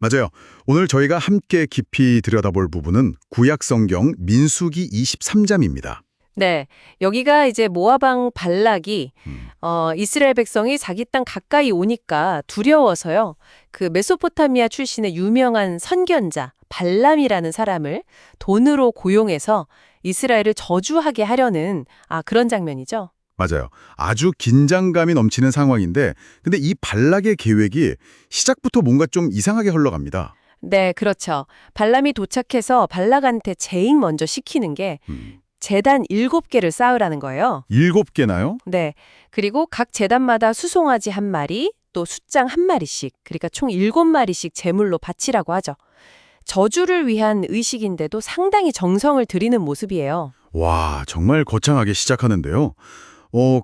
맞아요. 오늘 저희가 함께 깊이 들여다볼 부분은 구약 성경 민수기 23장입니다. 네, 여기가 이제 모압왕 발락이 이스라엘 백성이 자기 땅 가까이 오니까 두려워서요. 그 메소포타미아 출신의 유명한 선견자 발람이라는 사람을 돈으로 고용해서 이스라엘을 저주하게 하려는 그런 장면이죠. 맞아요. 아주 긴장감이 넘치는 상황인데 근데 이 발락의 계획이 시작부터 뭔가 좀 이상하게 흘러갑니다. 네, 그렇죠. 발람이 도착해서 발락한테 제일 먼저 시키는 게 제단 7개를 쌓으라는 거예요. 7개나요? 네. 그리고 각 제단마다 수송아지 한 마리, 또 숫장 한 마리씩, 그러니까 총 7마리씩 제물로 바치라고 하죠. 저주를 위한 의식인데도 상당히 정성을 들이는 모습이에요. 와, 정말 거창하게 시작하는데요.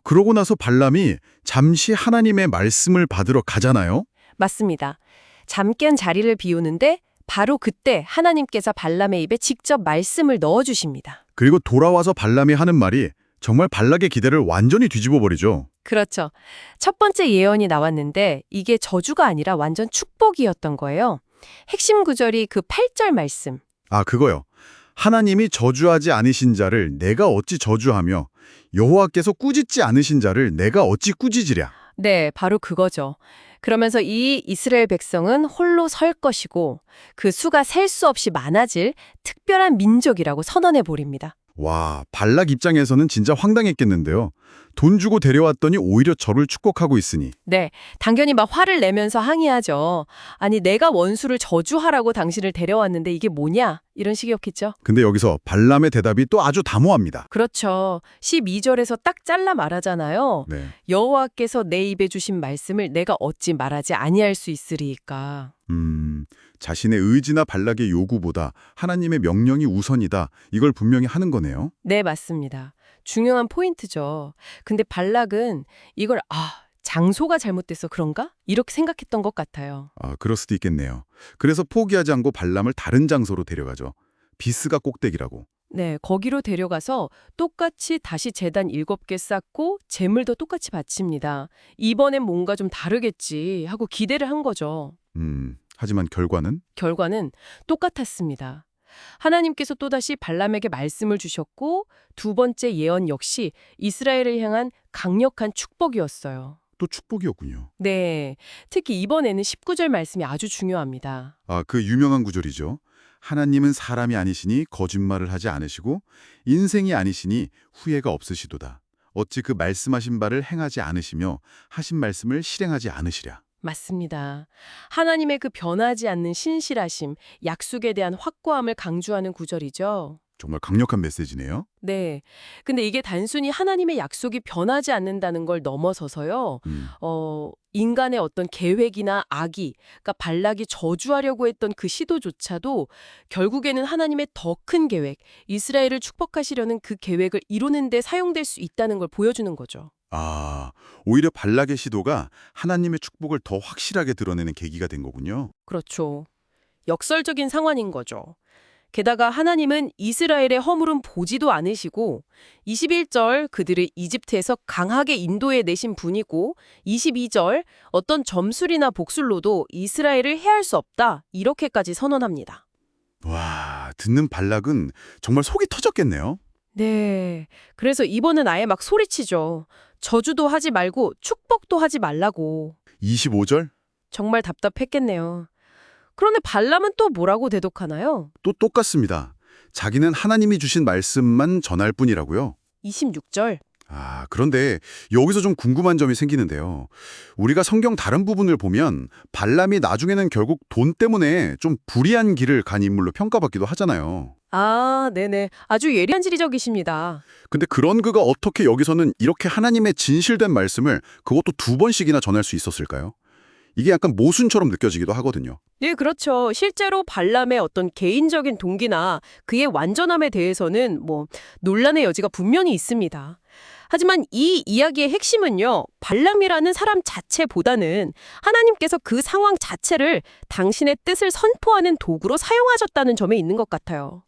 그러고 나서 발람이 잠시 하나님의 말씀을 받으러 가잖아요. 맞습니다. 잠 깬 자리를 비우는데 바로 그때 하나님께서 발람의 입에 직접 말씀을 넣어주십니다. 그리고 돌아와서 발람이 하는 말이 정말 발락의 기대를 완전히 뒤집어 버리죠. 그렇죠. 첫 번째 예언이 나왔는데 이게 저주가 아니라 완전 축복이었던 거예요. 핵심 구절이 그 8절 말씀. 그거요. 하나님이 저주하지 않으신 자를 내가 어찌 저주하며 여호와께서 꾸짖지 않으신 자를 내가 어찌 꾸짖으랴. 네, 바로 그거죠. 그러면서 이 이스라엘 백성은 홀로 설 것이고 그 수가 셀 수 없이 많아질 특별한 민족이라고 선언해 버립니다. 와, 발락 입장에서는 진짜 황당했겠는데요. 돈 주고 데려왔더니 오히려 저를 축복하고 있으니. 네, 당연히 막 화를 내면서 항의하죠. 아니, 내가 원수를 저주하라고 당신을 데려왔는데 이게 뭐냐? 이런 식이었겠죠. 근데 여기서 발람의 대답이 또 아주 담호합니다. 그렇죠. 12절에서 딱 잘라 말하잖아요. 네. 여호와께서 내 입에 주신 말씀을 내가 어찌 말하지 아니할 수 있으리이까. 자신의 의지나 발락의 요구보다 하나님의 명령이 우선이다. 이걸 분명히 하는 거네요. 네, 맞습니다. 중요한 포인트죠. 근데 발락은 이걸 장소가 잘못돼서 그런가? 이렇게 생각했던 것 같아요. 그럴 수도 있겠네요. 그래서 포기하지 않고 발람을 다른 장소로 데려가죠. 비스가 꼭대기라고. 네, 거기로 데려가서 똑같이 다시 제단 7개 쌓고 제물도 똑같이 바칩니다. 이번엔 뭔가 좀 다르겠지 하고 기대를 한 거죠. 하지만 결과는 똑같았습니다. 하나님께서 또다시 발람에게 말씀을 주셨고 두 번째 예언 역시 이스라엘을 향한 강력한 축복이었어요. 또 축복이었군요. 네, 특히 이번에는 19절 말씀이 아주 중요합니다. 그 유명한 구절이죠. 하나님은 사람이 아니시니 거짓말을 하지 않으시고 인생이 아니시니 후회가 없으시도다. 어찌 그 말씀하신 바를 행하지 않으시며 하신 말씀을 실행하지 않으시랴. 맞습니다. 하나님의 그 변하지 않는 신실하심, 약속에 대한 확고함을 강조하는 구절이죠. 정말 강력한 메시지네요. 네. 근데 이게 단순히 하나님의 약속이 변하지 않는다는 걸 넘어서서요. 인간의 어떤 계획이나 악의, 그러니까 발락이 저주하려고 했던 그 시도조차도 결국에는 하나님의 더 큰 계획, 이스라엘을 축복하시려는 그 계획을 이루는 데 사용될 수 있다는 걸 보여주는 거죠. 오히려 발락의 시도가 하나님의 축복을 더 확실하게 드러내는 계기가 된 거군요. 그렇죠. 역설적인 상황인 거죠. 게다가 하나님은 이스라엘의 허물은 보지도 않으시고 21절 그들을 이집트에서 강하게 인도해 내신 분이고 22절 어떤 점술이나 복술로도 이스라엘을 해할 수 없다 이렇게까지 선언합니다. 와, 듣는 발락은 정말 속이 터졌겠네요. 네, 그래서 이번엔 아예 막 소리치죠. 저주도 하지 말고 축복도 하지 말라고. 25절? 정말 답답했겠네요. 그런데 발람은 또 뭐라고 대독하나요? 또 똑같습니다. 자기는 하나님이 주신 말씀만 전할 뿐이라고요. 26절. 그런데 여기서 좀 궁금한 점이 생기는데요. 우리가 성경 다른 부분을 보면 발람이 나중에는 결국 돈 때문에 좀 불의한 길을 간 인물로 평가받기도 하잖아요. 네네. 아주 예리한 지리적이십니다. 근데 그런 그가 어떻게 여기서는 이렇게 하나님의 진실된 말씀을 그것도 2번씩이나 전할 수 있었을까요? 이게 약간 모순처럼 느껴지기도 하거든요. 네, 그렇죠. 실제로 발람의 어떤 개인적인 동기나 그의 완전함에 대해서는 논란의 여지가 분명히 있습니다. 하지만 이 이야기의 핵심은요, 발람이라는 사람 자체보다는 하나님께서 그 상황 자체를 당신의 뜻을 선포하는 도구로 사용하셨다는 점에 있는 것 같아요.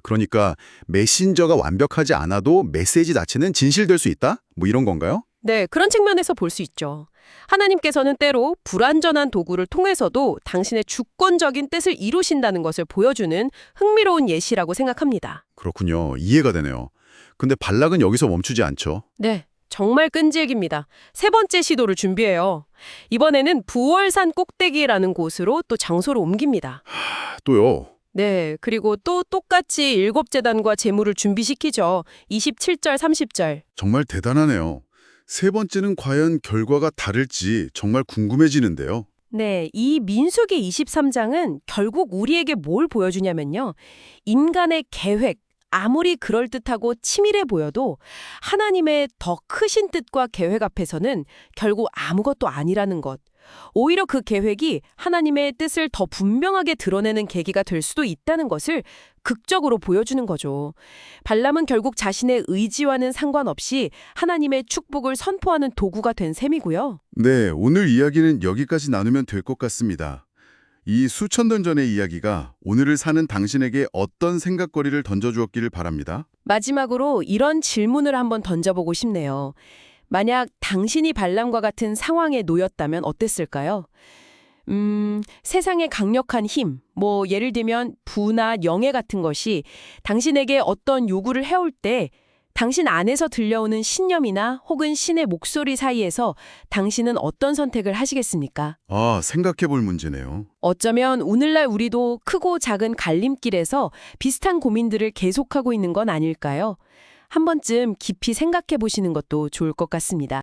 그러니까 메신저가 완벽하지 않아도 메시지 자체는 진실될 수 있다? 이런 건가요? 네, 그런 측면에서 볼 수 있죠. 하나님께서는 때로 불완전한 도구를 통해서도 당신의 주권적인 뜻을 이루신다는 것을 보여주는 흥미로운 예시라고 생각합니다. 그렇군요. 이해가 되네요. 근데 발락은 여기서 멈추지 않죠. 네, 정말 끈질깁니다. 세 번째 시도를 준비해요. 이번에는 부월산 꼭대기라는 곳으로 또 장소를 옮깁니다. 또요. 네, 그리고 또 똑같이 일곱 제단과 제물을 준비시키죠. 27절, 30절. 정말 대단하네요. 세 번째는 과연 결과가 다를지 정말 궁금해지는데요. 네, 이 민수기 23장은 결국 우리에게 뭘 보여주냐면요. 인간의 계획, 아무리 그럴듯하고 치밀해 보여도 하나님의 더 크신 뜻과 계획 앞에서는 결국 아무것도 아니라는 것. 오히려 그 계획이 하나님의 뜻을 더 분명하게 드러내는 계기가 될 수도 있다는 것을 극적으로 보여주는 거죠. 발람은 결국 자신의 의지와는 상관없이 하나님의 축복을 선포하는 도구가 된 셈이고요. 네, 오늘 이야기는 여기까지 나누면 될 것 같습니다. 이 수천 년 전의 이야기가 오늘을 사는 당신에게 어떤 생각거리를 던져주었기를 바랍니다. 마지막으로 이런 질문을 한번 던져보고 싶네요. 만약 당신이 발람과 같은 상황에 놓였다면 어땠을까요? 세상의 강력한 힘, 예를 들면 부나 영예 같은 것이 당신에게 어떤 요구를 해올 때 당신 안에서 들려오는 신념이나 혹은 신의 목소리 사이에서 당신은 어떤 선택을 하시겠습니까? 생각해 볼 문제네요. 어쩌면 오늘날 우리도 크고 작은 갈림길에서 비슷한 고민들을 계속하고 있는 건 아닐까요? 한 번쯤 깊이 생각해 보시는 것도 좋을 것 같습니다.